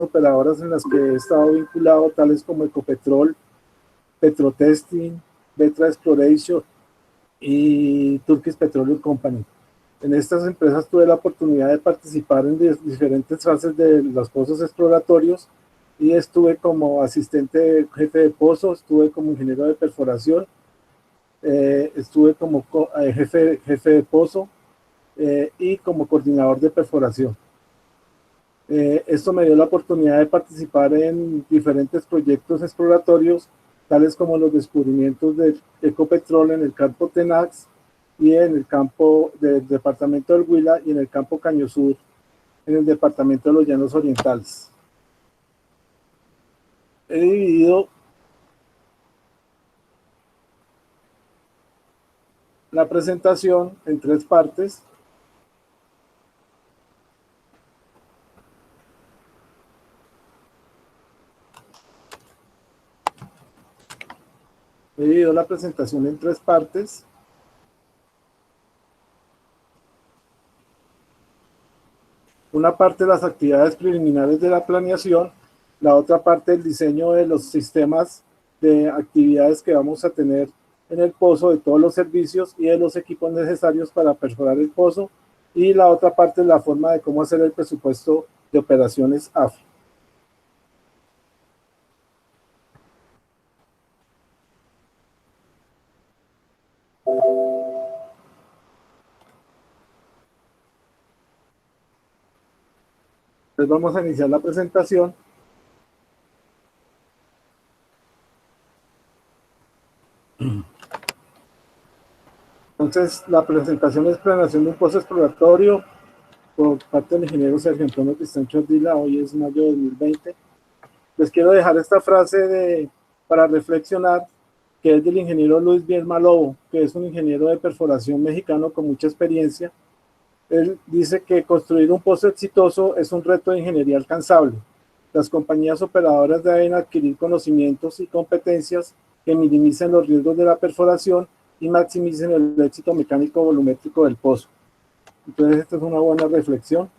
operadoras en las que he estado vinculado, tales como Ecopetrol, Petrotesting, Vetra Exploration y Turkish Petroleum Company. En estas empresas tuve la oportunidad de participar en diferentes fases de los pozos exploratorios y estuve como asistente jefe de pozo, estuve como ingeniero de perforación, estuve como jefe de pozo y como coordinador de perforación. Esto me dio la oportunidad de participar en diferentes proyectos exploratorios, tales como los descubrimientos de Ecopetrol en el campo Tenax y en el campo del departamento del Huila y en el campo Caño Sur, en el departamento de los Llanos Orientales. He dividido la presentación en 3 partes. He dividido la presentación en 3 partes. Una parte de las actividades preliminares de la planeación, la otra parte del diseño de los sistemas de actividades que vamos a tener en el pozo, de todos los servicios y de los equipos necesarios para perforar el pozo, y la otra parte es la forma de cómo hacer el presupuesto de operaciones AFI. Entonces vamos a iniciar la presentación. Entonces, la presentación es planeación de un pozo exploratorio por parte del ingeniero Sergio Antonio Cristán Chordila. Hoy es mayo de 2020. Les quiero dejar esta frase para reflexionar, que es del ingeniero Luis Bielma Lobo, que es un ingeniero de perforación mexicano con mucha experiencia. Él dice que construir un pozo exitoso es un reto de ingeniería alcanzable. Las compañías operadoras deben adquirir conocimientos y competencias que minimicen los riesgos de la perforación y maximicen el éxito mecánico volumétrico del pozo. Entonces, esta es una buena reflexión.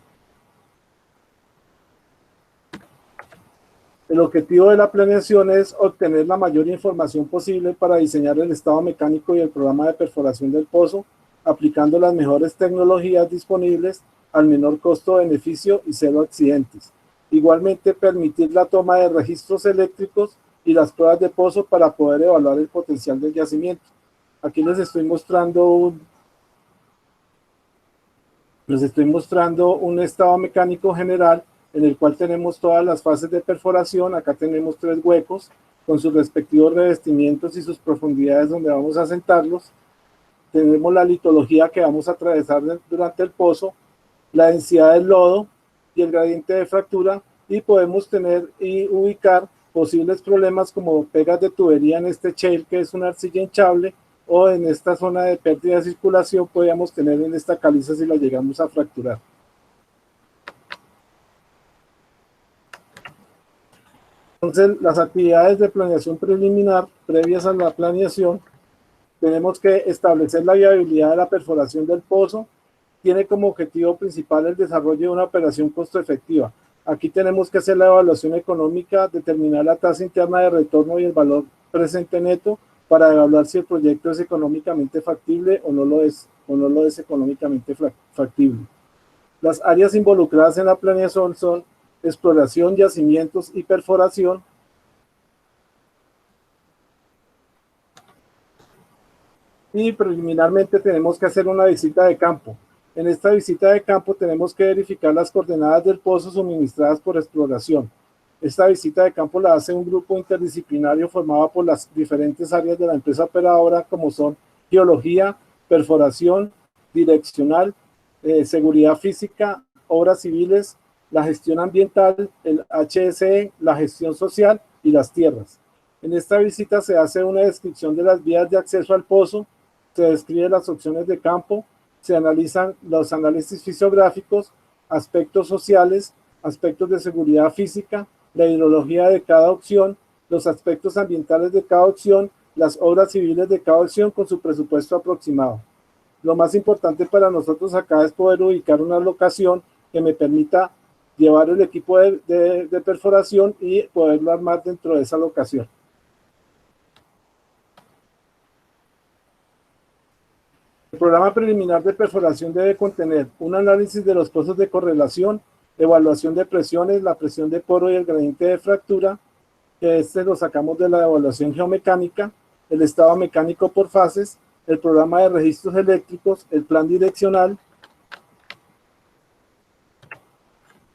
El objetivo de la planeación es obtener la mayor información posible para diseñar el estado mecánico y el programa de perforación del pozo, aplicando las mejores tecnologías disponibles al menor costo-beneficio y 0 accidentes. Igualmente, permitir la toma de registros eléctricos y las pruebas de pozo para poder evaluar el potencial del yacimiento. Aquí les estoy mostrando un estado mecánico general en el cual tenemos todas las fases de perforación. Acá tenemos 3 huecos con sus respectivos revestimientos y sus profundidades donde vamos a sentarlos. Tenemos la litología que vamos a atravesar durante el pozo, la densidad del lodo y el gradiente de fractura, y podemos tener y ubicar posibles problemas como pegas de tubería en este shale, que es una arcilla hinchable, o en esta zona de pérdida de circulación podríamos tener en esta caliza si la llegamos a fracturar. Entonces, las actividades de planeación preliminar previas a la planeación, tenemos que establecer la viabilidad de la perforación del pozo. Tiene como objetivo principal el desarrollo de una operación costo efectiva. Aquí tenemos que hacer la evaluación económica, determinar la tasa interna de retorno y el valor presente neto para evaluar si el proyecto es económicamente factible o no lo es económicamente factible. Las áreas involucradas en la planeación son exploración, yacimientos y perforación. Y preliminarmente tenemos que hacer una visita de campo. En esta visita de campo tenemos que verificar las coordenadas del pozo suministradas por exploración. Esta visita de campo la hace un grupo interdisciplinario formado por las diferentes áreas de la empresa operadora, como son geología, perforación, direccional, seguridad física, obras civiles, la gestión ambiental, el HSE, la gestión social y las tierras. En esta visita se hace una descripción de las vías de acceso al pozo, se describen las opciones de campo, se analizan los análisis fisiográficos, aspectos sociales, aspectos de seguridad física, la hidrología de cada opción, los aspectos ambientales de cada opción, las obras civiles de cada opción con su presupuesto aproximado. Lo más importante para nosotros acá es poder ubicar una locación que me permita llevar el equipo de perforación y poderlo armar dentro de esa locación. El programa preliminar de perforación debe contener un análisis de los pozos de correlación, evaluación de presiones, la presión de poro y el gradiente de fractura, que este lo sacamos de la evaluación geomecánica, el estado mecánico por fases, el programa de registros eléctricos, el plan direccional,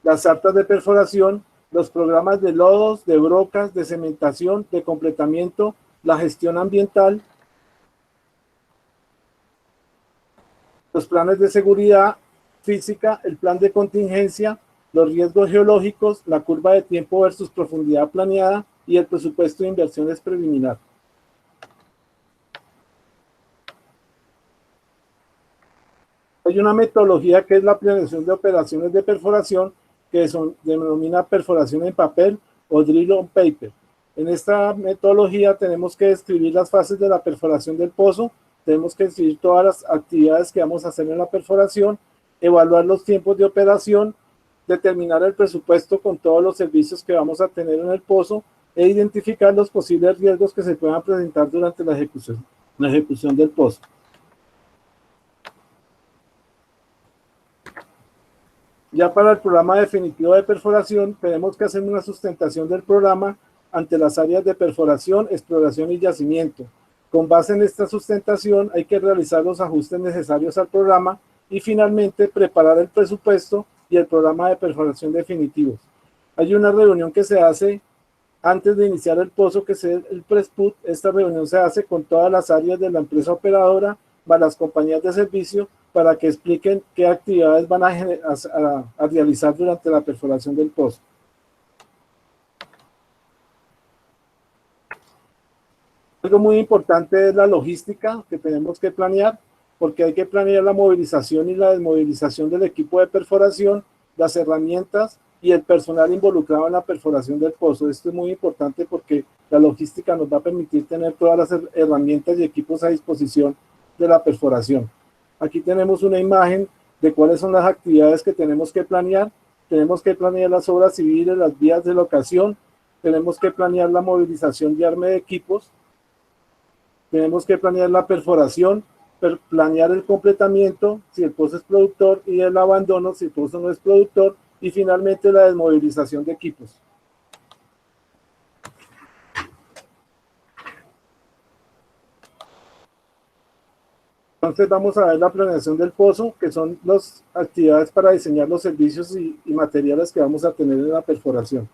las actas de perforación, los programas de lodos, de brocas, de cementación, de completamiento, la gestión ambiental, los planes de seguridad física, el plan de contingencia, los riesgos geológicos, la curva de tiempo versus profundidad planeada y el presupuesto de inversiones preliminar. Hay una metodología que es la planeación de operaciones de perforación que denomina perforación en papel o drill on paper. En esta metodología tenemos que describir las fases de la perforación del pozo, tenemos que describir todas las actividades que vamos a hacer en la perforación, evaluar los tiempos de operación, determinar el presupuesto con todos los servicios que vamos a tener en el pozo e identificar los posibles riesgos que se puedan presentar durante la ejecución del pozo. Ya para el programa definitivo de perforación, tenemos que hacer una sustentación del programa ante las áreas de perforación, exploración y yacimiento. Con base en esta sustentación, hay que realizar los ajustes necesarios al programa y finalmente preparar el presupuesto y el programa de perforación definitivos. Hay una reunión que se hace antes de iniciar el pozo, que es el Presput. Esta reunión se hace con todas las áreas de la empresa operadora, más las compañías de servicio, para que expliquen qué actividades van a realizar durante la perforación del pozo. Algo muy importante es la logística que tenemos que planear, porque hay que planear la movilización y la desmovilización del equipo de perforación, las herramientas y el personal involucrado en la perforación del pozo. Esto es muy importante porque la logística nos va a permitir tener todas las herramientas y equipos a disposición de la perforación. Aquí tenemos una imagen de cuáles son las actividades que tenemos que planear. Tenemos que planear las obras civiles, las vías de locación, tenemos que planear la movilización y arme de equipos, tenemos que planear la perforación, planear el completamiento, si el pozo es productor, y el abandono, si el pozo no es productor, y finalmente la desmovilización de equipos. Entonces vamos a ver la planeación del pozo, que son las actividades para diseñar los servicios y materiales que vamos a tener en la perforación.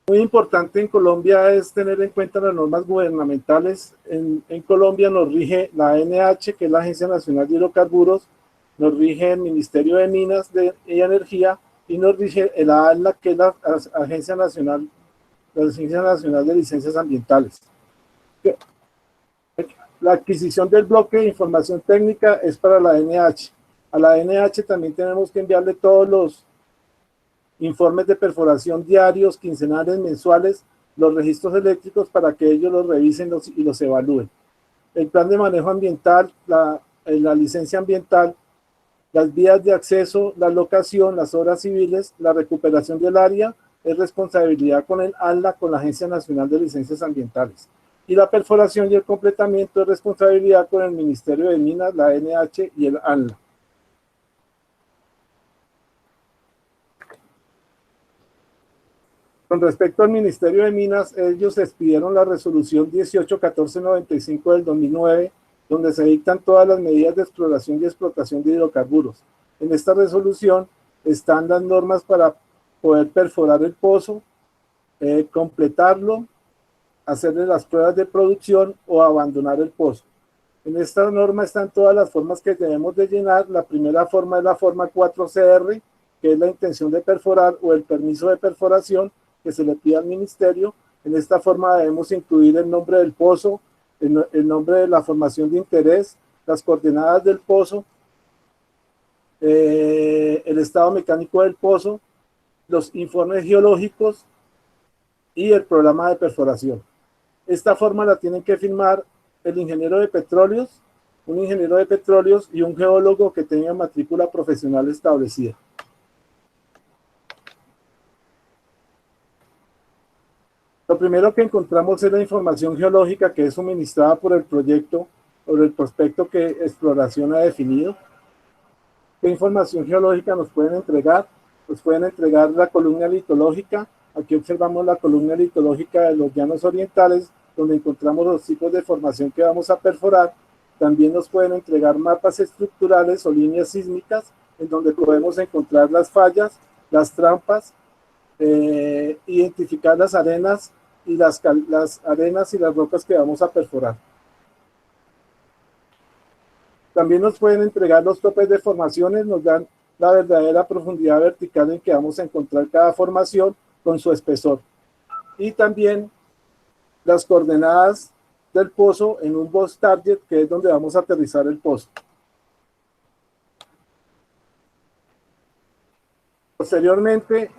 Muy importante en Colombia es tener en cuenta las normas gubernamentales. En Colombia nos rige la ANH, que es la Agencia Nacional de Hidrocarburos, nos rige el Ministerio de Minas y Energía, y nos rige el ANLA, que es la Agencia Nacional de Licencias Ambientales. La adquisición del bloque de información técnica es para la ANH. A la ANH también tenemos que enviarle todos los informes de perforación diarios, quincenales, mensuales, los registros eléctricos para que ellos los revisen y los evalúen. El plan de manejo ambiental, la licencia ambiental, las vías de acceso, la locación, las obras civiles, la recuperación del área es responsabilidad con el ANLA, con la Agencia Nacional de Licencias Ambientales. Y la perforación y el completamiento es responsabilidad con el Ministerio de Minas, la ANH y el ANLA. Con respecto al Ministerio de Minas, ellos expidieron la resolución 181495 del 2009, donde se dictan todas las medidas de exploración y explotación de hidrocarburos. En esta resolución están las normas para poder perforar el pozo, completarlo, hacerle las pruebas de producción o abandonar el pozo. En esta norma están todas las formas que debemos de llenar. La primera forma es la forma 4CR, que es la intención de perforar o el permiso de perforación que se le pide al ministerio. En esta forma debemos incluir el nombre del pozo, el nombre de la formación de interés, las coordenadas del pozo, el estado mecánico del pozo, los informes geológicos y el programa de perforación. Esta forma la tienen que firmar el ingeniero de petróleos, un ingeniero de petróleos y un geólogo que tenga matrícula profesional establecida. Lo primero que encontramos es la información geológica que es suministrada por el proyecto o el prospecto que Exploración ha definido. ¿Qué información geológica nos pueden entregar? Nos pueden entregar la columna litológica. Aquí observamos la columna litológica de los llanos orientales, donde encontramos los tipos de formación que vamos a perforar. También nos pueden entregar mapas estructurales o líneas sísmicas, en donde podemos encontrar las fallas, las trampas, identificar las arenas y las arenas y las rocas que vamos a perforar. También nos pueden entregar los topes de formaciones, nos dan la verdadera profundidad vertical en que vamos a encontrar cada formación con su espesor. Y también las coordenadas del pozo en un box target, que es donde vamos a aterrizar el pozo. Posteriormente,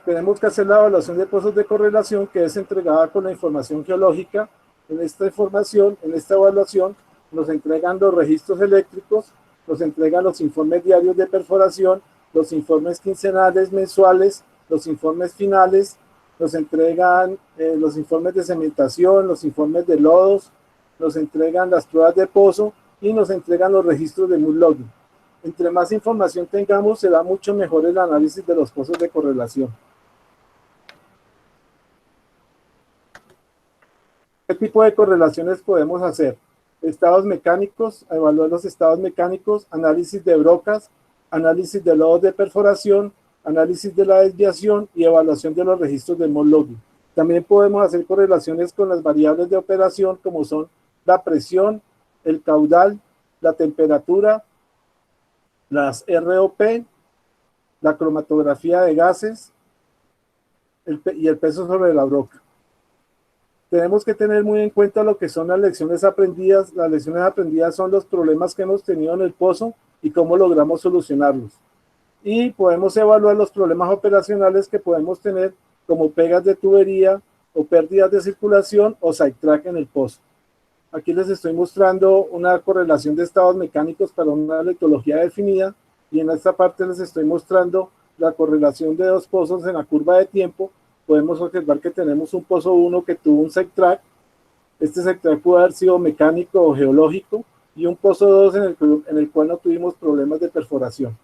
tenemos que hacer la evaluación de pozos de correlación, que es entregada con la información geológica. En esta información, en esta evaluación, nos entregan los registros eléctricos, nos entregan los informes diarios de perforación, los informes quincenales, mensuales, los informes finales, nos entregan los informes de cementación, los informes de lodos, nos entregan las pruebas de pozo y nos entregan los registros de mud logging. Entre más información tengamos, será mucho mejor el análisis de los pozos de correlación. ¿Qué tipo de correlaciones podemos hacer? Estados mecánicos, evaluar los estados mecánicos, análisis de brocas, análisis de lodos de perforación, análisis de la desviación y evaluación de los registros de mud logging. También podemos hacer correlaciones con las variables de operación, como son la presión, el caudal, la temperatura, las ROP, la cromatografía de gases y el peso sobre la broca. Tenemos que tener muy en cuenta lo que son las lecciones aprendidas. Las lecciones aprendidas son los problemas que hemos tenido en el pozo y cómo logramos solucionarlos. Y podemos evaluar los problemas operacionales que podemos tener, como pegas de tubería o pérdidas de circulación o sidetrack en el pozo. Aquí les estoy mostrando una correlación de estados mecánicos para una litología definida, y en esta parte les estoy mostrando la correlación de dos pozos en la curva de tiempo. Podemos observar que tenemos un pozo 1 que tuvo un sidetrack. Este sidetrack pudo haber sido mecánico o geológico, y un pozo 2 en el cual no tuvimos problemas de perforación.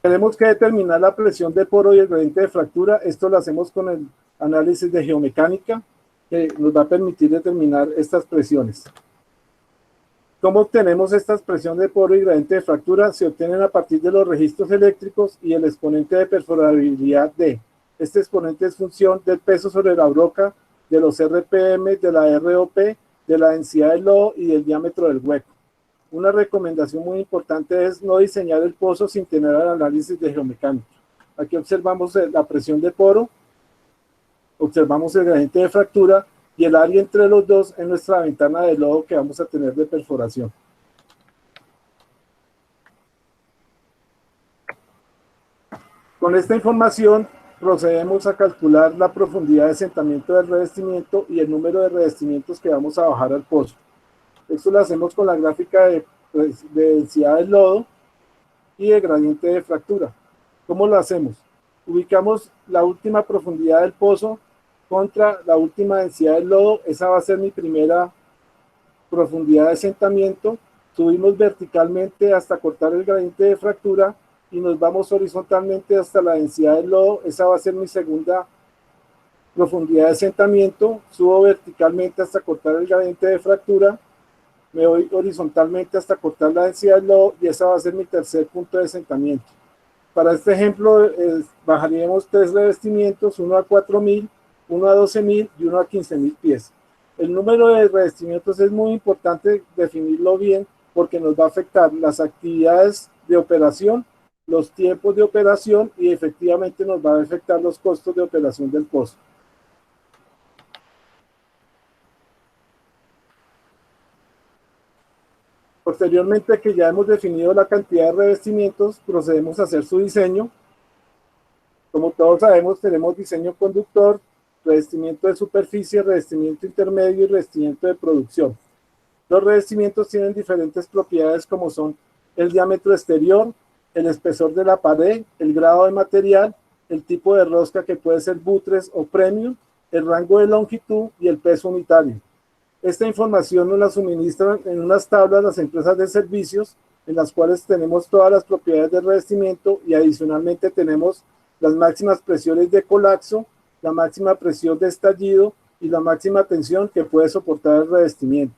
Tenemos que determinar la presión de poro y el gradiente de fractura. Esto lo hacemos con el análisis de geomecánica, que nos va a permitir determinar estas presiones. ¿Cómo obtenemos estas presiones de poro y gradiente de fractura? Se obtienen a partir de los registros eléctricos y el exponente de perforabilidad D. Este exponente es función del peso sobre la broca, de los RPM, de la ROP, de la densidad del lodo y del diámetro del hueco. Una recomendación muy importante es no diseñar el pozo sin tener el análisis de geomecánica. Aquí observamos la presión de poro, observamos el gradiente de fractura, y el área entre los dos es nuestra ventana de lodo que vamos a tener de perforación. Con esta información procedemos a calcular la profundidad de asentamiento del revestimiento y el número de revestimientos que vamos a bajar al pozo. Esto lo hacemos con la gráfica de densidad del lodo y de gradiente de fractura. ¿Cómo lo hacemos? Ubicamos la última profundidad del pozo contra la última densidad del lodo. Esa va a ser mi primera profundidad de asentamiento. Subimos verticalmente hasta cortar el gradiente de fractura y nos vamos horizontalmente hasta la densidad del lodo. Esa va a ser mi segunda profundidad de asentamiento. Subo verticalmente hasta cortar el gradiente de fractura. Me voy horizontalmente hasta cortar la densidad del lodo y esa va a ser mi tercer punto de asentamiento. Para este ejemplo, bajaríamos 3 revestimientos, uno a 4.000, uno a 12.000 y uno a 15.000 pies. El número de revestimientos es muy importante definirlo bien, porque nos va a afectar las actividades de operación, los tiempos de operación, y efectivamente nos va a afectar los costos de operación del pozo. Posteriormente, que ya hemos definido la cantidad de revestimientos, procedemos a hacer su diseño. Como todos sabemos, tenemos diseño conductor, revestimiento de superficie, revestimiento intermedio y revestimiento de producción. Los revestimientos tienen diferentes propiedades como son el diámetro exterior, el espesor de la pared, el grado de material, el tipo de rosca que puede ser Buttress o Premium, el rango de longitud y el peso unitario. Esta información nos la suministran en unas tablas las empresas de servicios, en las cuales tenemos todas las propiedades del revestimiento y adicionalmente tenemos las máximas presiones de colapso, la máxima presión de estallido y la máxima tensión que puede soportar el revestimiento.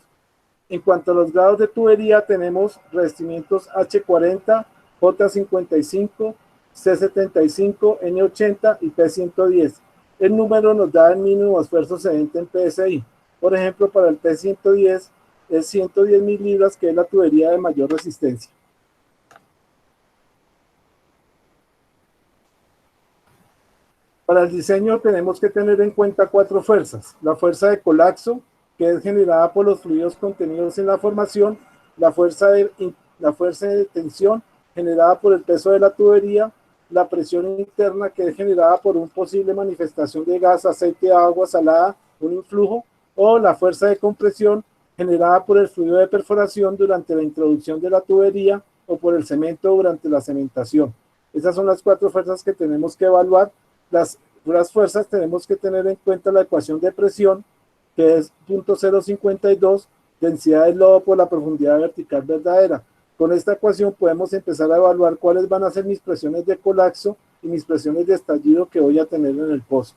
En cuanto a los grados de tubería, tenemos revestimientos H40, J55, C75, N80 y P110. El número nos da el mínimo esfuerzo cedente en PSI. Por ejemplo, para el P110 es 110.000 libras, que es la tubería de mayor resistencia. Para el diseño tenemos que tener en cuenta 4 fuerzas. La fuerza de colapso, que es generada por los fluidos contenidos en la formación, la fuerza de tensión generada por el peso de la tubería, la presión interna, que es generada por una posible manifestación de gas, aceite, agua salada, un influjo, o la fuerza de compresión generada por el fluido de perforación durante la introducción de la tubería o por el cemento durante la cementación. Esas son las 4 fuerzas que tenemos que evaluar. Las fuerzas tenemos que tener en cuenta la ecuación de presión, que es 0.052, densidad del lodo por la profundidad vertical verdadera. Con esta ecuación podemos empezar a evaluar cuáles van a ser mis presiones de colapso y mis presiones de estallido que voy a tener en el pozo.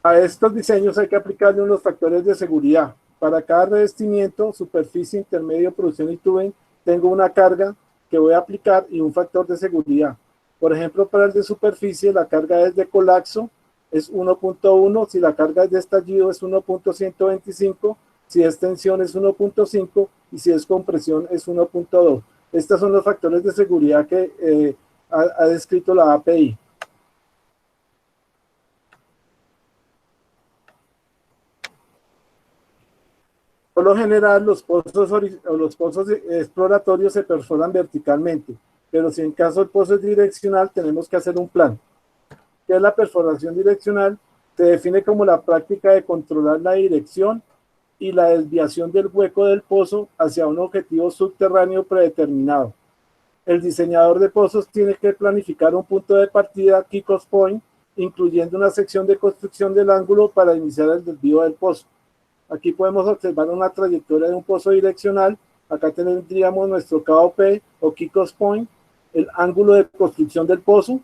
A estos diseños hay que aplicarle unos factores de seguridad. Para cada revestimiento, superficie, intermedio, producción y tubing, tengo una carga que voy a aplicar y un factor de seguridad. Por ejemplo, para el de superficie, la carga es de colapso, es 1.1, si la carga es de estallido es 1.125, si es tensión es 1.5 y si es compresión es 1.2. Estos son los factores de seguridad que ha descrito la API. Por lo general, los pozos exploratorios se perforan verticalmente, pero si en caso el pozo es direccional, tenemos que hacer un plan. ¿Qué es la perforación direccional? Se define como la práctica de controlar la dirección y la desviación del hueco del pozo hacia un objetivo subterráneo predeterminado. El diseñador de pozos tiene que planificar un punto de partida, kick-off point, incluyendo una sección de construcción del ángulo para iniciar el desvío del pozo. Aquí podemos observar una trayectoria de un pozo direccional. Acá tendríamos nuestro KOP o kick-off point, el ángulo de construcción del pozo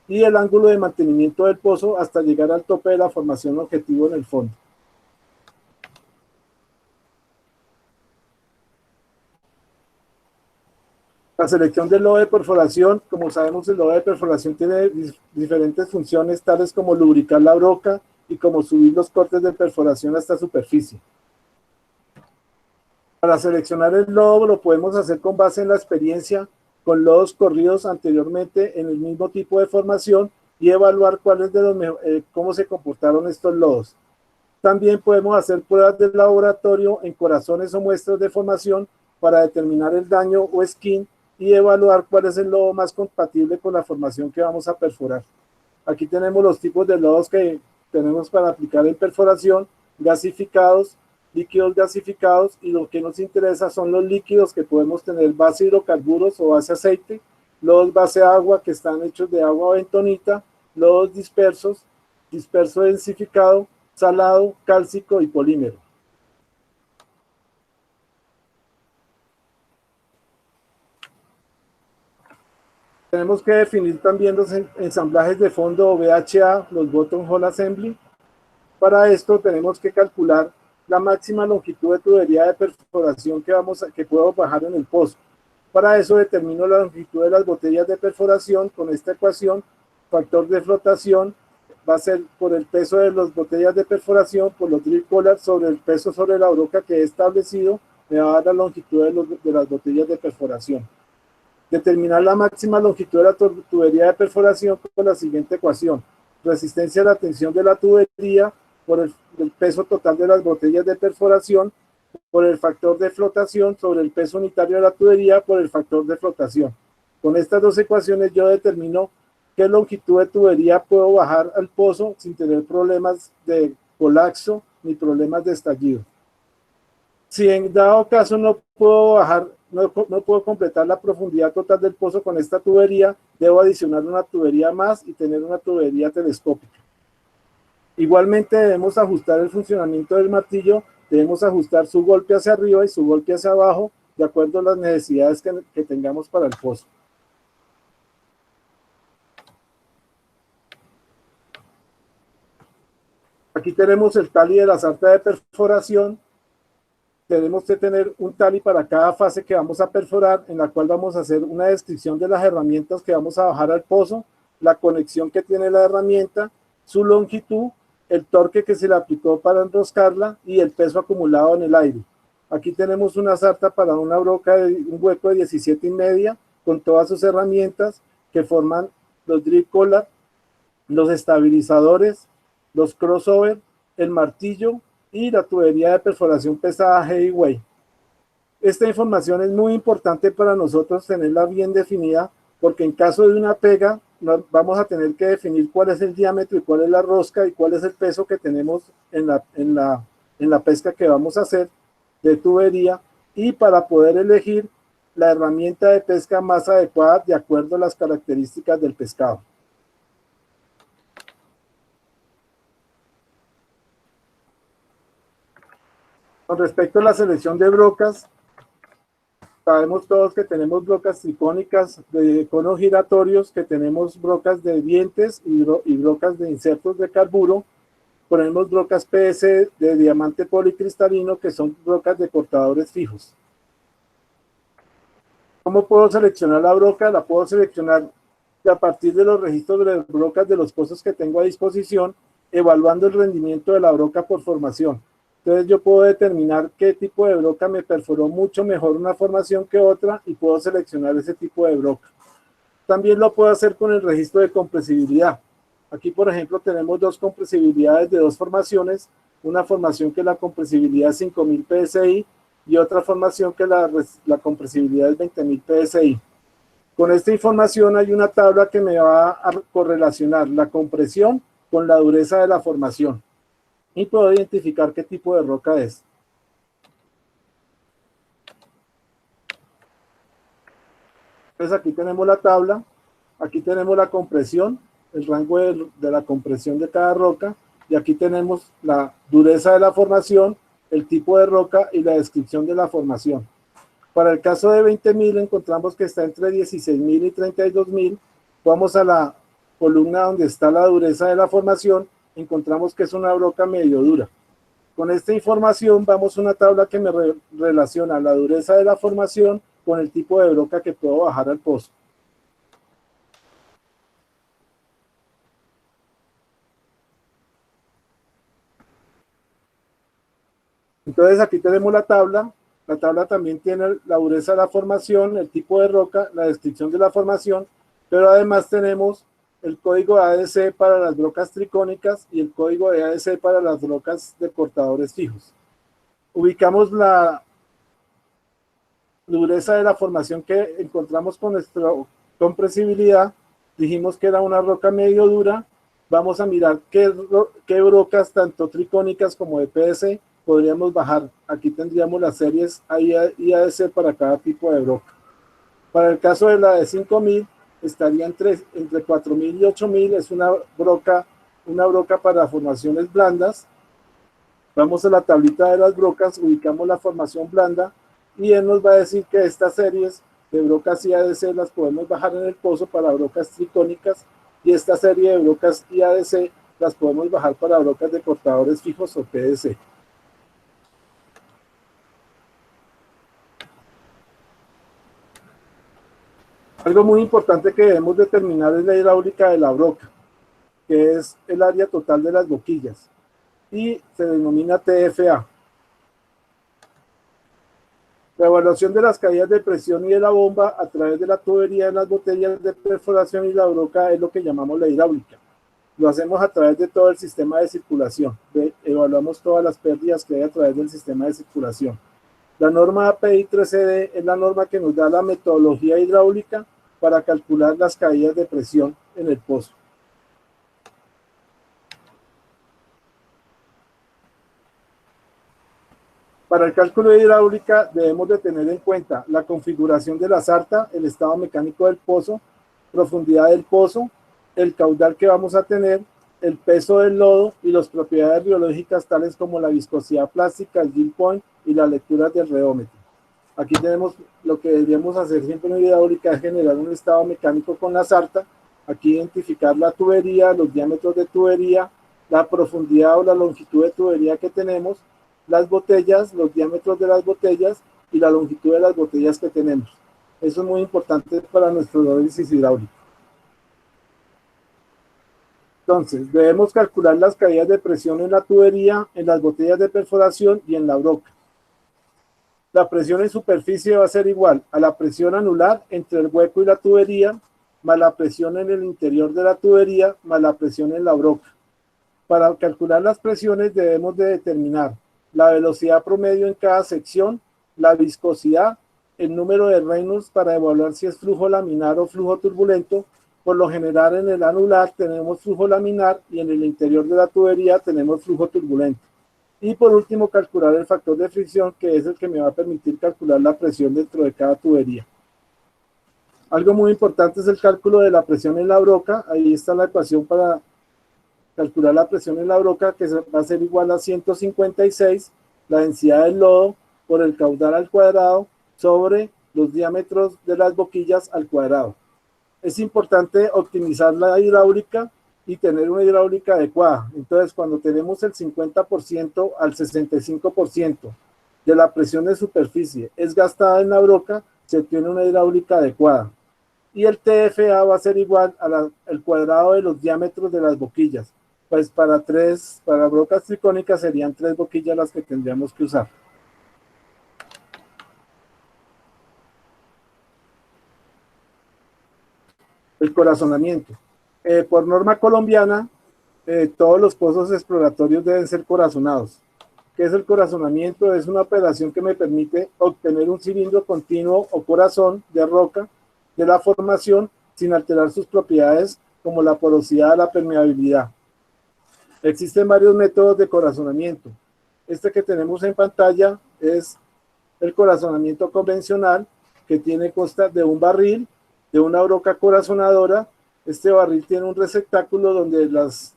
y el ángulo de mantenimiento del pozo hasta llegar al tope de la formación objetivo en el fondo. La selección del lodo de perforación, como sabemos, el lodo de perforación tiene diferentes funciones, tales como lubricar la broca y como subir los cortes de perforación hasta superficie. Para seleccionar el lodo lo podemos hacer con base en la experiencia con lodos corridos anteriormente en el mismo tipo de formación y evaluar cuáles de los cómo se comportaron estos lodos. También podemos hacer pruebas de laboratorio en corazones o muestras de formación para determinar el daño o skin y evaluar cuál es el lodo más compatible con la formación que vamos a perforar. Aquí tenemos los tipos de lodos que tenemos para aplicar en perforación: gasificados, líquidos gasificados, y lo que nos interesa son los líquidos que podemos tener base hidrocarburos o base aceite, lodos base agua que están hechos de agua o bentonita, lodos dispersos, disperso densificado, salado, cálcico y polímero. Tenemos que definir también los ensamblajes de fondo o BHA, los Bottom Hole Assembly. Para esto tenemos que calcular la máxima longitud de tubería de perforación que puedo bajar en el pozo. Para eso determino la longitud de las botellas de perforación con esta ecuación. Factor de flotación va a ser por el peso de las botellas de perforación por los drill collars sobre el peso sobre la broca que he establecido, me va a dar la longitud de las botellas de perforación. Determinar la máxima longitud de la tubería de perforación con la siguiente ecuación: resistencia a la tensión de la tubería por el peso total de las botellas de perforación por el factor de flotación sobre el peso unitario de la tubería por el factor de flotación. Con estas dos ecuaciones yo determino qué longitud de tubería puedo bajar al pozo sin tener problemas de colapso ni problemas de estallido. Si en dado caso no puedo bajar, no puedo completar la profundidad total del pozo con esta tubería, debo adicionar una tubería más y tener una tubería telescópica. Igualmente debemos ajustar el funcionamiento del martillo, debemos ajustar su golpe hacia arriba y su golpe hacia abajo, de acuerdo a las necesidades que tengamos para el pozo. Aquí tenemos el tali de la sarta de perforación. Tenemos que tener un tali para cada fase que vamos a perforar, en la cual vamos a hacer una descripción de las herramientas que vamos a bajar al pozo, la conexión que tiene la herramienta, su longitud, el torque que se le aplicó para enroscarla y el peso acumulado en el aire. Aquí tenemos una sarta para una broca de un hueco de 17,5 con todas sus herramientas que forman los drip collar, los estabilizadores, los crossover, el martillo y la tubería de perforación pesada heavyweight. Esta información es muy importante para nosotros tenerla bien definida, porque en caso de una pega vamos a tener que definir cuál es el diámetro y cuál es la rosca y cuál es el peso que tenemos en la pesca que vamos a hacer de tubería, y para poder elegir la herramienta de pesca más adecuada de acuerdo a las características del pescado. Con respecto a la selección de brocas, sabemos todos que tenemos brocas tricónicas de conos giratorios, que tenemos brocas de dientes y brocas de insertos de carburo. Ponemos brocas PS de diamante policristalino, que son brocas de cortadores fijos. ¿Cómo puedo seleccionar la broca? La puedo seleccionar a partir de los registros de las brocas de los pozos que tengo a disposición, evaluando el rendimiento de la broca por formación. Entonces yo puedo determinar qué tipo de broca me perforó mucho mejor una formación que otra y puedo seleccionar ese tipo de broca. También lo puedo hacer con el registro de compresibilidad. Aquí, por ejemplo, tenemos dos compresibilidades de dos formaciones, una formación que la compresibilidad es 5.000 PSI y otra formación que la compresibilidad es 20.000 PSI. Con esta información hay una tabla que me va a correlacionar la compresión con la dureza de la formación y puedo identificar qué tipo de roca es. Entonces aquí tenemos la tabla, aquí tenemos la compresión, el rango de la compresión de cada roca, y aquí tenemos la dureza de la formación, el tipo de roca y la descripción de la formación. Para el caso de 20.000 encontramos que está entre 16.000 y 32.000. Vamos a la columna donde está la dureza de la formación, encontramos que es una broca medio dura. Con esta información vamos a una tabla que me relaciona la dureza de la formación con el tipo de broca que puedo bajar al pozo. Entonces aquí tenemos la tabla. La tabla también tiene la dureza de la formación, el tipo de roca, la descripción de la formación, pero además tenemos el código ADC para las brocas tricónicas y el código de ADC para las brocas de cortadores fijos. Ubicamos la dureza de la formación que encontramos con nuestra compresibilidad. Dijimos que era una roca medio dura. Vamos a mirar qué brocas, tanto tricónicas como de PS, podríamos bajar. Aquí tendríamos las series AI y ADC para cada tipo de broca. Para el caso de la de 5.000, estaría entre 4.000 y 8.000. Es una broca para formaciones blandas. Vamos a la tablita de las brocas, ubicamos la formación blanda y él nos va a decir que estas series de brocas IADC las podemos bajar en el pozo para brocas tricónicas, y esta serie de brocas IADC las podemos bajar para brocas de cortadores fijos o PDC. Algo muy importante que debemos determinar es la hidráulica de la broca, que es el área total de las boquillas, y se denomina TFA. La evaluación de las caídas de presión y de la bomba a través de la tubería en las botellas de perforación y la broca es lo que llamamos la hidráulica. Lo hacemos a través de todo el sistema de circulación. Evaluamos todas las pérdidas que hay a través del sistema de circulación. La norma API 13D es la norma que nos da la metodología hidráulica para calcular las caídas de presión en el pozo. Para el cálculo de hidráulica debemos de tener en cuenta la configuración de la sarta, el estado mecánico del pozo, profundidad del pozo, el caudal que vamos a tener, el peso del lodo y las propiedades biológicas tales como la viscosidad plástica, el yield point y las lecturas del reómetro. Aquí tenemos lo que deberíamos hacer siempre en hidráulica, es generar un estado mecánico con la sarta, aquí identificar la tubería, los diámetros de tubería, la profundidad o la longitud de tubería que tenemos, las botellas, los diámetros de las botellas y la longitud de las botellas que tenemos. Eso es muy importante para nuestro análisis hidráulico. Entonces, debemos calcular las caídas de presión en la tubería, en las botellas de perforación y en la broca. La presión en superficie va a ser igual a la presión anular entre el hueco y la tubería, más la presión en el interior de la tubería, más la presión en la broca. Para calcular las presiones debemos de determinar la velocidad promedio en cada sección, la viscosidad, el número de Reynolds para evaluar si es flujo laminar o flujo turbulento. Por lo general en el anular tenemos flujo laminar y en el interior de la tubería tenemos flujo turbulento. Y por último calcular el factor de fricción, que es el que me va a permitir calcular la presión dentro de cada tubería. Algo muy importante es el cálculo de la presión en la broca. Ahí está la ecuación para calcular la presión en la broca, que va a ser igual a 156, la densidad del lodo por el caudal al cuadrado sobre los diámetros de las boquillas al cuadrado. Es importante optimizar la hidráulica y tener una hidráulica adecuada. Entonces, cuando tenemos el 50% al 65% de la presión de superficie es gastada en la broca, se tiene una hidráulica adecuada. Y el TFA va a ser igual al cuadrado de los diámetros de las boquillas. Pues para brocas tricónicas serían 3 boquillas las que tendríamos que usar. El corazonamiento. Por norma colombiana, todos los pozos exploratorios deben ser corazonados. ¿Qué es el corazonamiento? Es una operación que me permite obtener un cilindro continuo o corazón de roca de la formación sin alterar sus propiedades como la porosidad, la permeabilidad. Existen varios métodos de corazonamiento. Este que tenemos en pantalla es el corazonamiento convencional, que consta de un barril, de una broca corazonadora. Este barril tiene un receptáculo donde las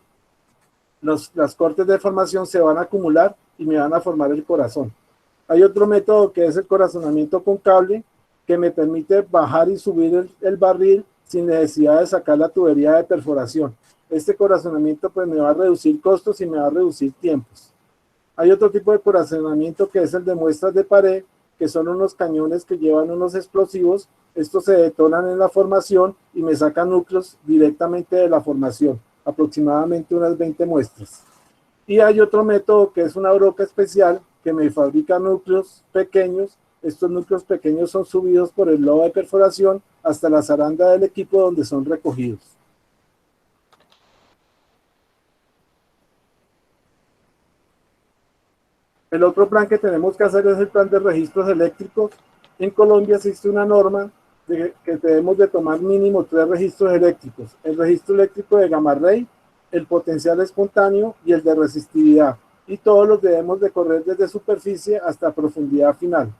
cortes de formación se van a acumular y me van a formar el corazón. Hay otro método que es el corazonamiento con cable, que me permite bajar y subir el barril sin necesidad de sacar la tubería de perforación. Este corazonamiento pues me va a reducir costos y me va a reducir tiempos. Hay otro tipo de corazonamiento que es el de muestras de pared, que son unos cañones que llevan unos explosivos. Estos se detonan en la formación y me sacan núcleos directamente de la formación, aproximadamente unas 20 muestras. Y hay otro método que es una broca especial que me fabrica núcleos pequeños. Estos núcleos pequeños son subidos por el lodo de perforación hasta la zaranda del equipo donde son recogidos. El otro plan que tenemos que hacer es el plan de registros eléctricos. En Colombia existe una norma que debemos de tomar mínimo 3 registros eléctricos. El registro eléctrico de gamma ray, el potencial espontáneo y el de resistividad. Y todos los debemos de correr desde superficie hasta profundidad final.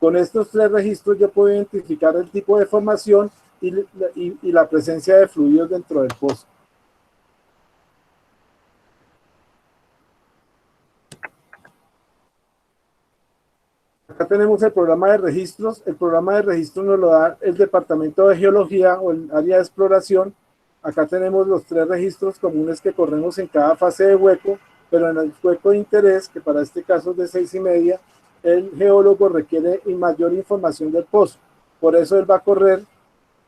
Con estos 3 registros yo puedo identificar el tipo de formación y la presencia de fluidos dentro del pozo. Acá tenemos el programa de registros. El programa de registros nos lo da el Departamento de Geología o el área de exploración. Acá tenemos los 3 registros comunes que corremos en cada fase de hueco, pero en el hueco de interés, que para este caso es de 6,5, el geólogo requiere mayor información del pozo. Por eso él va a correr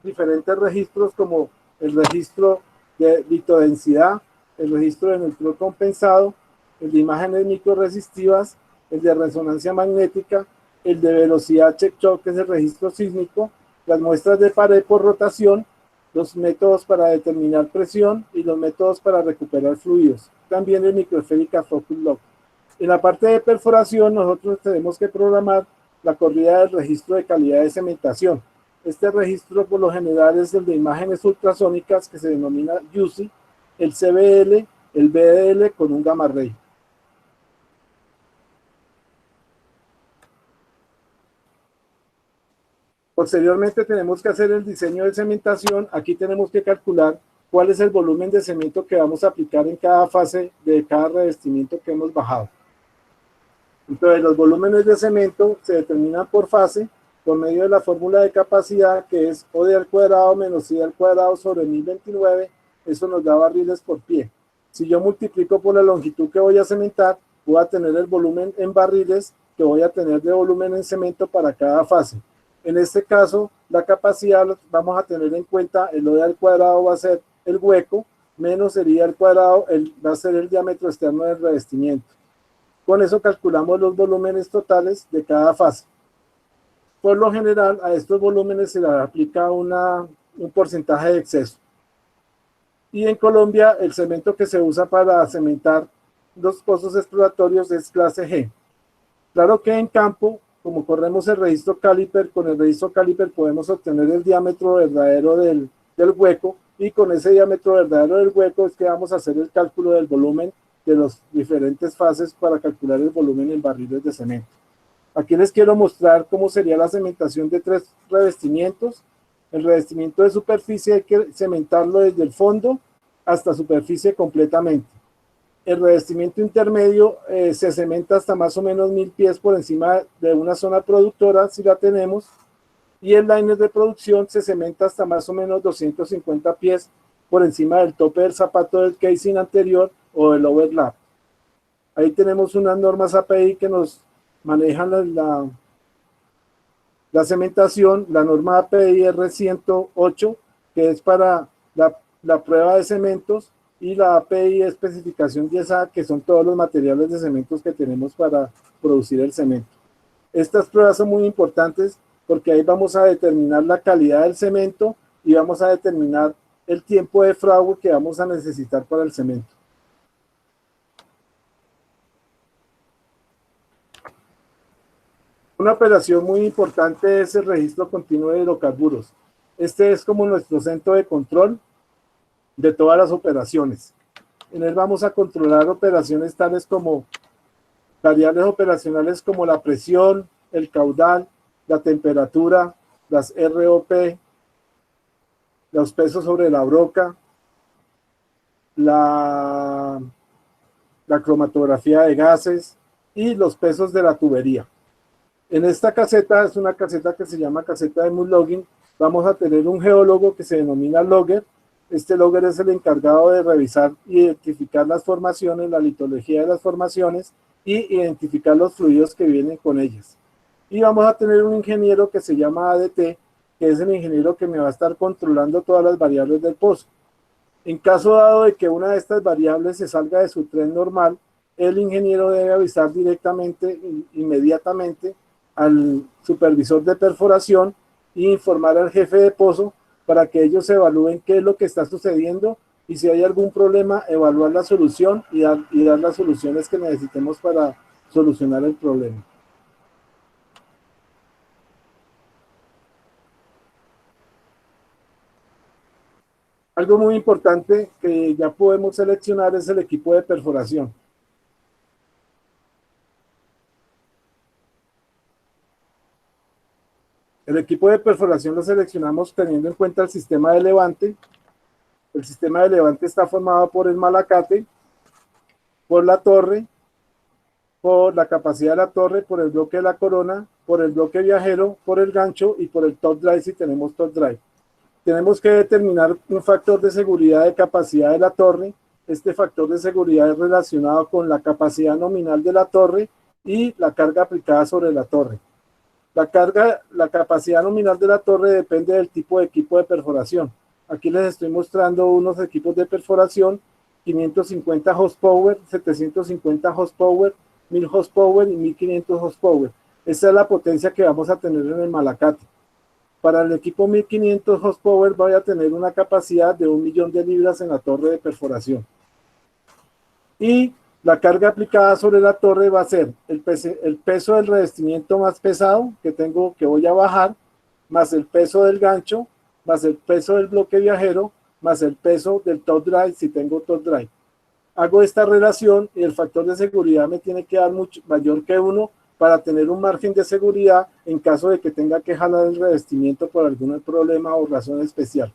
diferentes registros como el registro de litodensidad, el registro de neutrón compensado, el de imágenes microresistivas, el de resonancia magnética, el de velocidad check-shock, que es el registro sísmico, las muestras de pared por rotación, los métodos para determinar presión y los métodos para recuperar fluidos. También el microesférica focus log. En la parte de perforación nosotros tenemos que programar la corrida del registro de calidad de cementación. Este registro por lo general es el de imágenes ultrasónicas que se denomina UCI, el CBL, el BDL con un gamma ray. Posteriormente tenemos que hacer el diseño de cementación. Aquí tenemos que calcular cuál es el volumen de cemento que vamos a aplicar en cada fase de cada revestimiento que hemos bajado. Entonces, los volúmenes de cemento se determinan por fase por medio de la fórmula de capacidad, que es OD al cuadrado menos I al cuadrado sobre 1029. Eso nos da barriles por pie. Si yo multiplico por la longitud que voy a cementar, voy a tener el volumen en barriles que voy a tener de volumen en cemento para cada fase. En este caso, la capacidad vamos a tener en cuenta el OD al cuadrado va a ser el hueco, menos el I al cuadrado va a ser el diámetro externo del revestimiento. Con eso calculamos los volúmenes totales de cada fase. Por lo general, a estos volúmenes se le aplica un porcentaje de exceso. Y en Colombia, el cemento que se usa para cementar los pozos exploratorios es clase G. Claro que en campo, como corremos el registro caliper, con el registro caliper podemos obtener el diámetro verdadero del hueco, y con ese diámetro verdadero del hueco es que vamos a hacer el cálculo del volumen de las diferentes fases para calcular el volumen en barriles de cemento. Aquí les quiero mostrar cómo sería la cementación de 3 revestimientos. El revestimiento de superficie hay que cementarlo desde el fondo hasta superficie completamente. El revestimiento intermedio se cementa hasta más o menos 1000 pies por encima de una zona productora, si la tenemos, y el liner de producción se cementa hasta más o menos 250 pies por encima del tope del zapato del casing anterior o del overlap. Ahí tenemos unas normas API que nos manejan la cementación. La norma API R108, que es para la prueba de cementos, y la API especificación 10A, que son todos los materiales de cementos que tenemos para producir el cemento. Estas pruebas son muy importantes porque ahí vamos a determinar la calidad del cemento y vamos a determinar el tiempo de fraude que vamos a necesitar para el cemento. Una operación muy importante es el registro continuo de hidrocarburos. Este es como nuestro centro de control de todas las operaciones. En él vamos a controlar operaciones tales como variables operacionales como la presión, el caudal, la temperatura, las ROP, los pesos sobre la broca, la cromatografía de gases y los pesos de la tubería. En esta caseta, es una caseta que se llama caseta de mood logging, vamos a tener un geólogo que se denomina logger. Este logger es el encargado de revisar y identificar las formaciones, la litología de las formaciones y identificar los fluidos que vienen con ellas. Y vamos a tener un ingeniero que se llama ADT, que es el ingeniero que me va a estar controlando todas las variables del pozo. En caso dado de que una de estas variables se salga de su tren normal, el ingeniero debe avisar directamente, inmediatamente, al supervisor de perforación e informar al jefe de pozo para que ellos evalúen qué es lo que está sucediendo y si hay algún problema, evaluar la solución y dar las soluciones que necesitemos para solucionar el problema. Algo muy importante que ya podemos seleccionar es el equipo de perforación. El equipo de perforación lo seleccionamos teniendo en cuenta el sistema de levante. El sistema de levante está formado por el malacate, por la torre, por la capacidad de la torre, por el bloque de la corona, por el bloque viajero, por el gancho y por el top drive si tenemos top drive. Tenemos que determinar un factor de seguridad de capacidad de la torre. Este factor de seguridad es relacionado con la capacidad nominal de la torre y la carga aplicada sobre la torre. La capacidad nominal de la torre depende del tipo de equipo de perforación. Aquí les estoy mostrando unos equipos de perforación, 550 horsepower, 750 horsepower, 1000 horsepower y 1500 horsepower. Esa es la potencia que vamos a tener en el malacate. Para el equipo 1500 horsepower voy a tener una capacidad de 1.000.000 de libras en la torre de perforación. Y la carga aplicada sobre la torre va a ser el peso del revestimiento más pesado que voy a bajar, más el peso del gancho, más el peso del bloque viajero, más el peso del top drive si tengo top drive. Hago esta relación y el factor de seguridad me tiene que dar mucho mayor que 1 para tener un margen de seguridad en caso de que tenga que jalar el revestimiento por algún problema o razón especial.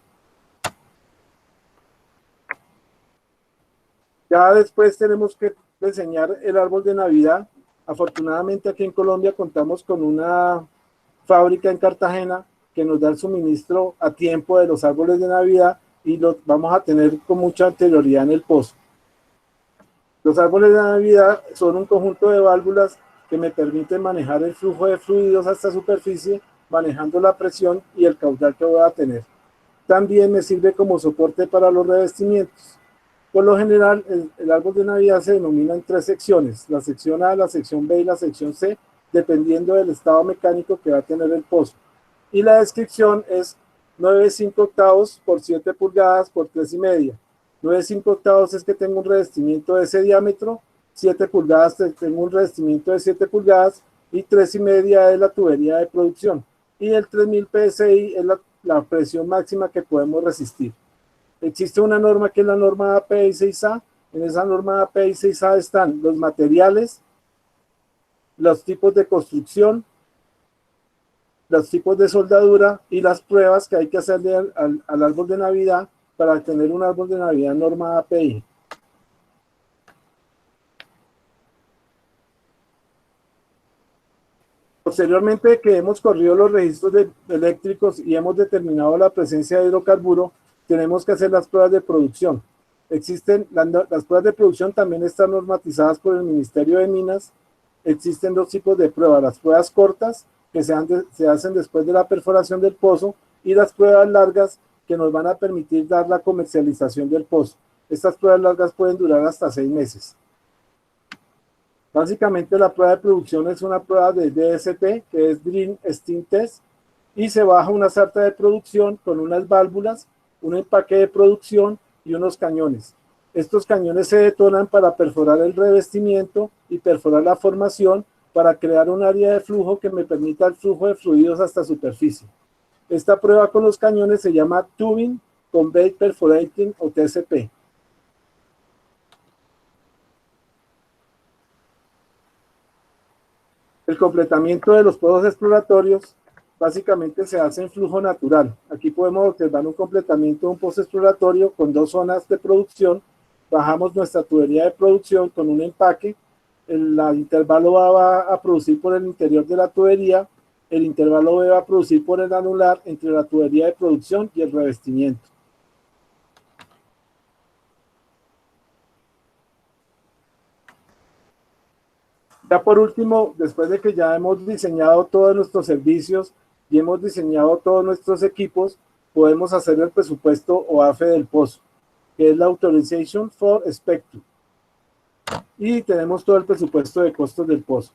Ya después tenemos que diseñar el árbol de Navidad. Afortunadamente aquí en Colombia contamos con una fábrica en Cartagena que nos da el suministro a tiempo de los árboles de Navidad y los vamos a tener con mucha anterioridad en el pozo. Los árboles de Navidad son un conjunto de válvulas que me permiten manejar el flujo de fluidos hasta superficie, manejando la presión y el caudal que voy a tener. También me sirve como soporte para los revestimientos. Por lo general, el árbol de Navidad se denomina en 3 secciones, la sección A, la sección B y la sección C, dependiendo del estado mecánico que va a tener el pozo. Y la descripción es 9,5 por 7 pulgadas por 3,5. 9,5 es que tengo un revestimiento de ese diámetro, 7 pulgadas tengo un revestimiento de 7 pulgadas y 3,5 es la tubería de producción. Y el 3000 PSI es la presión máxima que podemos resistir. Existe una norma que es la norma API 6A. En esa norma API 6A están los materiales, los tipos de construcción, los tipos de soldadura y las pruebas que hay que hacerle al árbol de Navidad para tener un árbol de Navidad norma API. Posteriormente que hemos corrido los registros eléctricos y hemos determinado la presencia de hidrocarburo, tenemos que hacer las pruebas de producción. Existen las pruebas de producción, también están normatizadas por el Ministerio de Minas. Existen 2 tipos de pruebas: las pruebas cortas, que se hacen después de la perforación del pozo, y las pruebas largas, que nos van a permitir dar la comercialización del pozo. Estas pruebas largas pueden durar hasta 6 meses. Básicamente la prueba de producción es una prueba de DST, que es Dream Steam Test, y se baja una sarta de producción con unas válvulas, un empaque de producción y unos cañones. Estos cañones se detonan para perforar el revestimiento y perforar la formación para crear un área de flujo que me permita el flujo de fluidos hasta superficie. Esta prueba con los cañones se llama Tubing Conveyed Perforating o TCP. El completamiento de los pozos exploratorios básicamente se hace en flujo natural. Aquí podemos observar un completamiento de un pozo exploratorio con 2 zonas de producción. Bajamos nuestra tubería de producción con un empaque. El intervalo A va a producir por el interior de la tubería. El intervalo B va a producir por el anular entre la tubería de producción y el revestimiento. Ya por último, después de que ya hemos diseñado todos nuestros servicios y hemos diseñado todos nuestros equipos, podemos hacer el presupuesto o AFE del pozo, que es la Authorization for Spectrum. Y tenemos todo el presupuesto de costos del pozo.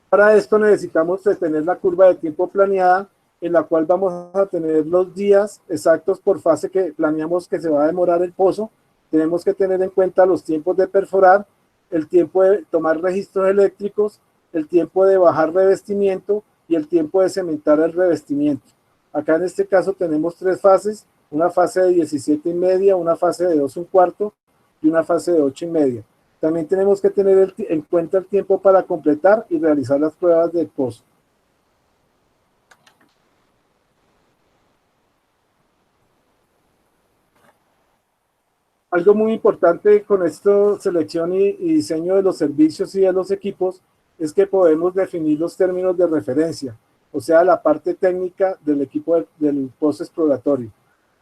Para esto necesitamos tener la curva de tiempo planeada, en la cual vamos a tener los días exactos por fase que planeamos que se va a demorar el pozo. Tenemos que tener en cuenta los tiempos de perforar, el tiempo de tomar registros eléctricos, el tiempo de bajar revestimiento y el tiempo de cementar el revestimiento. Acá en este caso tenemos 3 fases, una fase de 17,5, una fase de 2,25 y una fase de 8,5. También tenemos que tener en cuenta el tiempo para completar y realizar las pruebas del pozo. Algo muy importante con esta selección y diseño de los servicios y de los equipos es que podemos definir los términos de referencia, o sea, la parte técnica del equipo del pozo exploratorio.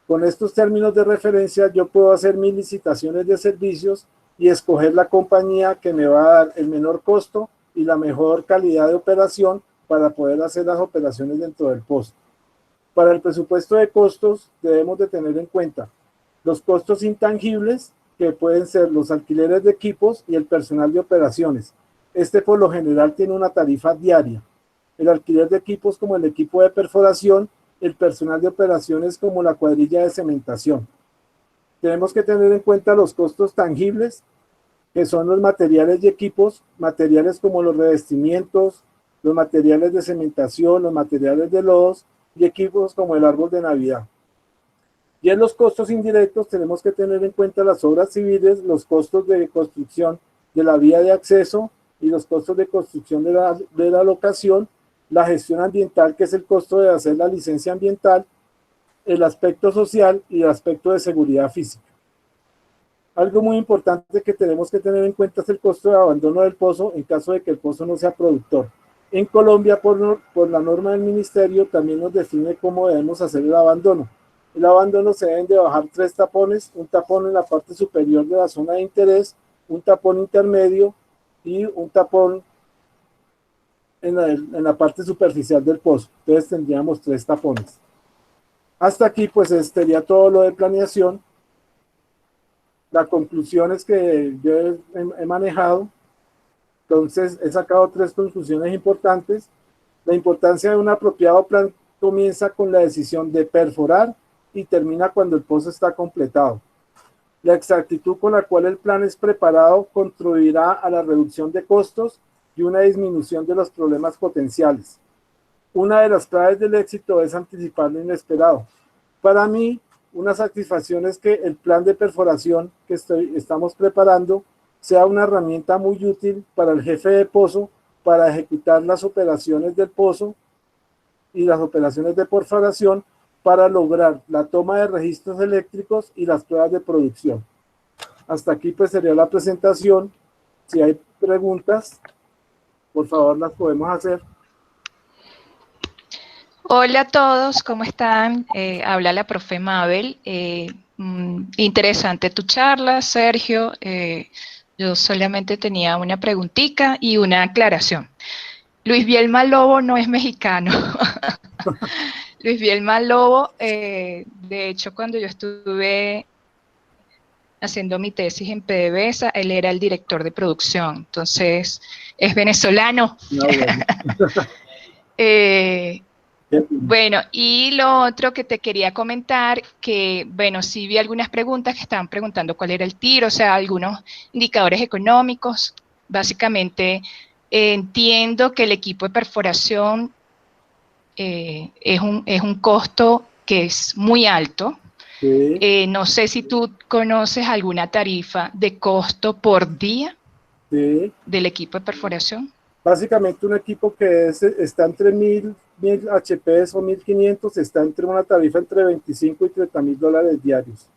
Con estos términos de referencia yo puedo hacer mis licitaciones de servicios y escoger la compañía que me va a dar el menor costo y la mejor calidad de operación para poder hacer las operaciones dentro del pozo. Para el presupuesto de costos debemos de tener en cuenta los costos intangibles, que pueden ser los alquileres de equipos y el personal de operaciones. Este por lo general tiene una tarifa diaria. El alquiler de equipos como el equipo de perforación, el personal de operaciones como la cuadrilla de cementación. Tenemos que tener en cuenta los costos tangibles, que son los materiales y equipos, materiales como los revestimientos, los materiales de cementación, los materiales de lodos y equipos como el árbol de Navidad. Y en los costos indirectos tenemos que tener en cuenta las obras civiles, los costos de construcción de la vía de acceso y los costos de construcción de la locación, la gestión ambiental, que es el costo de hacer la licencia ambiental, el aspecto social y el aspecto de seguridad física. Algo muy importante que tenemos que tener en cuenta es el costo de abandono del pozo en caso de que el pozo no sea productor. En Colombia, por la norma del ministerio, también nos define cómo debemos hacer el abandono. El abandono se deben de bajar 3 tapones, un tapón en la parte superior de la zona de interés, un tapón intermedio y un tapón en la parte superficial del pozo. Entonces tendríamos 3 tapones. Hasta aquí pues sería todo lo de planeación. La conclusión es que yo he manejado, entonces he sacado 3 conclusiones importantes. La importancia de un apropiado plan comienza con la decisión de perforar y termina cuando el pozo está completado. La exactitud con la cual el plan es preparado contribuirá a la reducción de costos y una disminución de los problemas potenciales. Una de las claves del éxito es anticipar lo inesperado. Para mí, una satisfacción es que el plan de perforación que estamos preparando sea una herramienta muy útil para el jefe de pozo para ejecutar las operaciones del pozo y las operaciones de perforación para lograr la toma de registros eléctricos y las pruebas de producción. Hasta aquí pues sería la presentación. Si hay preguntas, por favor las podemos hacer. Hola a todos, ¿cómo están? Habla la profe Mabel. Interesante tu charla, Sergio. Yo solamente tenía una preguntita y una aclaración. Luis Bielma Lobo no es mexicano. Luis Bielma Lobo, de hecho, cuando yo estuve haciendo mi tesis en PDVSA, él era el director de producción, entonces es venezolano. No, bueno. Bueno, y lo otro que te quería comentar, que, bueno, sí vi algunas preguntas que estaban preguntando cuál era el tiro, o sea, algunos indicadores económicos. Básicamente, entiendo que el equipo de perforación es un costo que es muy alto. Sí. No sé si tú conoces alguna tarifa de costo por día Sí. del equipo de perforación. Básicamente un equipo que está entre 1000 HPs o 1500, está entre una tarifa entre 25 y 30.000 dólares diarios.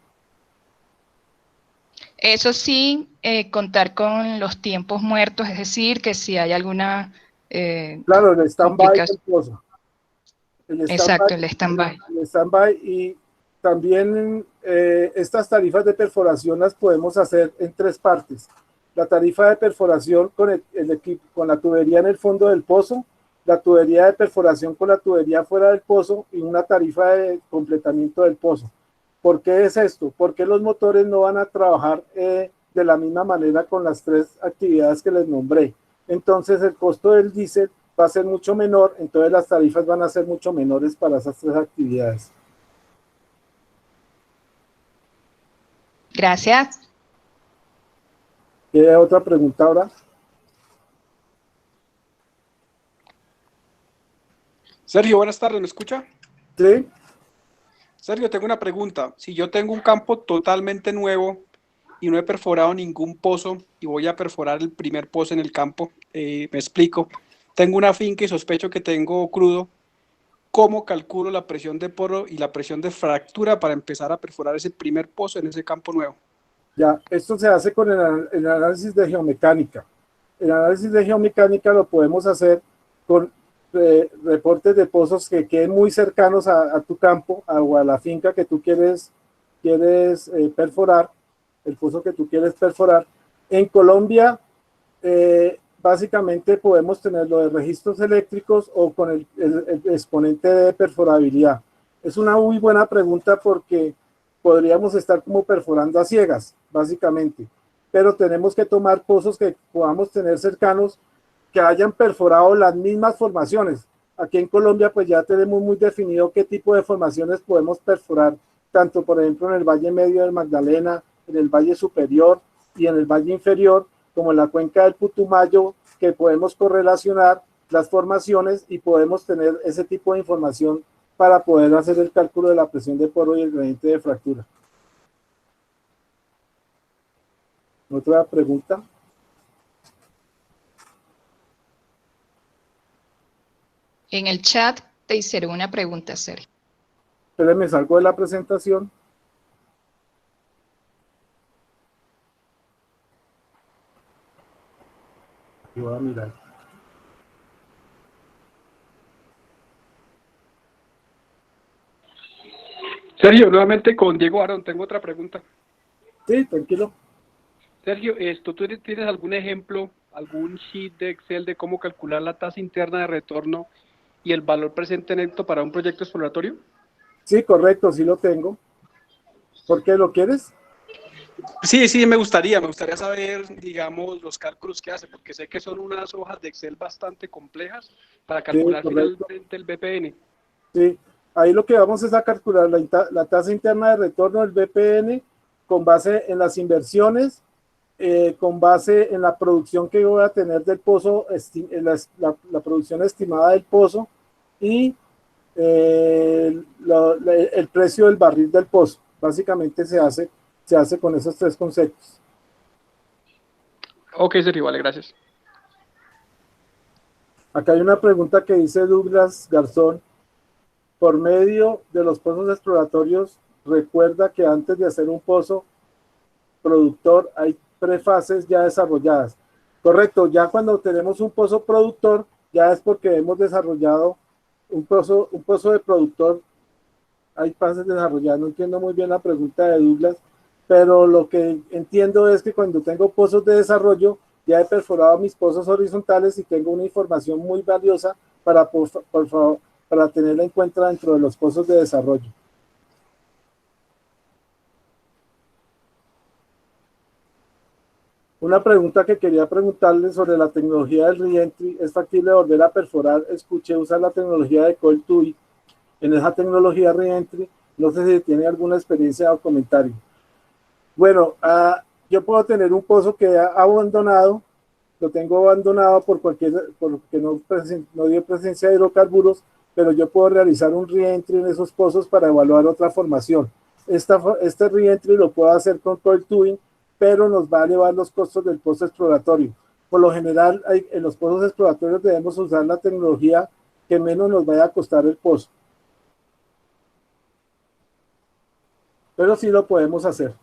Eso sí, contar con los tiempos muertos, es decir, que si hay alguna Claro, el stand-by del complicación. pozo. Exacto, el stand-by. El stand-by y también estas tarifas de perforación las podemos hacer en 3 partes. La tarifa de perforación con el equipo, con la tubería en el fondo del pozo, la tubería de perforación con la tubería fuera del pozo y una tarifa de completamiento del pozo. ¿Por qué es esto? Porque los motores no van a trabajar de la misma manera con las 3 actividades que les nombré. Entonces el costo del diésel va a ser mucho menor, entonces las tarifas van a ser mucho menores para esas 3 actividades. Gracias. ¿Qué otra pregunta ahora? Sergio, buenas tardes, ¿me escucha? Sí. Sergio, tengo una pregunta. Si yo tengo un campo totalmente nuevo y no he perforado ningún pozo y voy a perforar el primer pozo en el campo, me explico. Tengo una finca y sospecho que tengo crudo. ¿Cómo calculo la presión de poro y la presión de fractura para empezar a perforar ese primer pozo en ese campo nuevo? Ya, esto se hace con el análisis de geomecánica. El análisis de geomecánica lo podemos hacer con reportes de pozos que queden muy cercanos a tu campo o a la finca que tú quieres perforar, el pozo que tú quieres perforar. En Colombia, básicamente podemos tenerlo de registros eléctricos o con el exponente de perforabilidad. Es una muy buena pregunta porque podríamos estar como perforando a ciegas, básicamente, pero tenemos que tomar pozos que podamos tener cercanos que hayan perforado las mismas formaciones. Aquí en Colombia pues ya tenemos muy definido qué tipo de formaciones podemos perforar, tanto por ejemplo en el Valle Medio del Magdalena, en el Valle Superior y en el Valle Inferior, como en la cuenca del Putumayo, que podemos correlacionar las formaciones y podemos tener ese tipo de información para poder hacer el cálculo de la presión de poro y el gradiente de fractura. ¿Otra pregunta? En el chat te hicieron una pregunta, Sergio. Espérenme, salgo de la presentación. Y voy a mirar. Sergio, nuevamente con Diego Arón, tengo otra pregunta. Sí, tranquilo. Sergio, ¿tú tienes algún ejemplo, algún sheet de Excel de cómo calcular la tasa interna de retorno y el valor presente neto para un proyecto exploratorio? Sí, correcto, sí lo tengo. ¿Por qué lo quieres? Sí, me gustaría saber, digamos, los cálculos que hace, porque sé que son unas hojas de Excel bastante complejas para Sí, calcular correcto. finalmente el BPN. Sí, ahí lo que vamos es a calcular la tasa interna de retorno del BPN con base en las inversiones, con base en la producción que voy a tener del pozo, la producción estimada del pozo y el precio del barril del pozo. Básicamente se hace con esos tres conceptos. Ok, Sergio, vale, gracias. Acá hay una pregunta que dice Douglas Garzón. Por medio de los pozos exploratorios, recuerda que antes de hacer un pozo productor hay prefases ya desarrolladas. Correcto, ya cuando tenemos un pozo productor, ya es porque hemos desarrollado un pozo de productor, hay fases desarrolladas. No entiendo muy bien la pregunta de Douglas, pero lo que entiendo es que cuando tengo pozos de desarrollo, ya he perforado mis pozos horizontales y tengo una información muy valiosa para, por favor, para tenerla en cuenta dentro de los pozos de desarrollo. Una pregunta que quería preguntarle sobre la tecnología del reentry. ¿Es factible volver a perforar? Escuché usar la tecnología de coil tubing. En esa tecnología reentry, no sé si tiene alguna experiencia o comentario. Bueno, yo puedo tener un pozo que ha abandonado, lo tengo abandonado porque no dio presencia de hidrocarburos, pero yo puedo realizar un reentry en esos pozos para evaluar otra formación. Este reentry lo puedo hacer con coil tubing, pero nos va a elevar los costos del pozo exploratorio. Por lo general, en los pozos exploratorios debemos usar la tecnología que menos nos vaya a costar el pozo. Pero sí lo podemos hacer.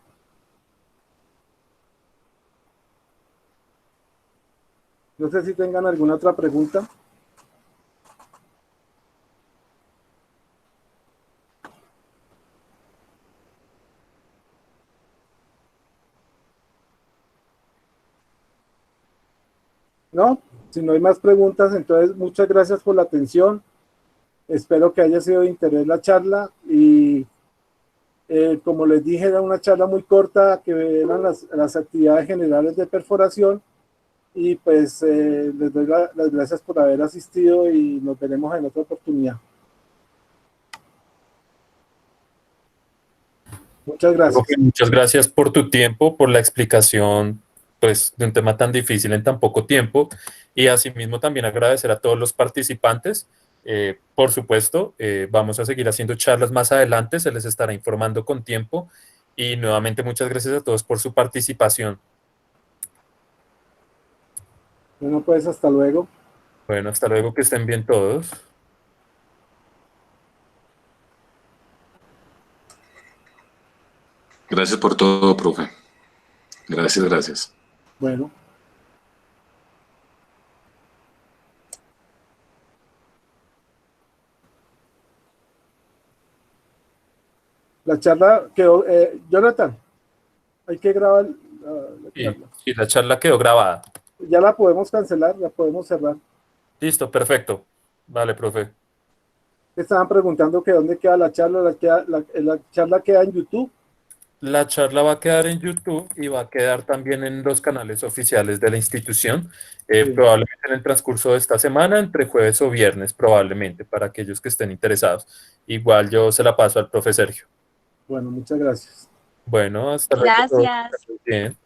No sé si tengan alguna otra pregunta. ¿No? Si no hay más preguntas, entonces muchas gracias por la atención. Espero que haya sido de interés la charla y como les dije, era una charla muy corta que eran las actividades generales de perforación y pues les doy las gracias por haber asistido y nos veremos en otra oportunidad. Muchas gracias. Muchas gracias por tu tiempo, por la explicación pues, de un tema tan difícil en tan poco tiempo y asimismo también agradecer a todos los participantes. Por supuesto, vamos a seguir haciendo charlas más adelante, se les estará informando con tiempo y nuevamente muchas gracias a todos por su participación. Bueno, pues hasta luego. Bueno, hasta luego, que estén bien todos. Gracias por todo, profe. Gracias, gracias. Bueno. La charla quedó, Jonathan, hay que grabar la charla. Sí, la charla quedó grabada. Ya la podemos cancelar, la podemos cerrar. Listo, perfecto. Vale, profe. Estaban preguntando que dónde queda la charla. La charla queda en YouTube. La charla va a quedar en YouTube y va a quedar también en los canales oficiales de la institución, Sí. probablemente en el transcurso de esta semana, entre jueves o viernes, probablemente, para aquellos que estén interesados. Igual yo se la paso al profe Sergio. Bueno, muchas gracias. Bueno, hasta luego. Gracias. Bien.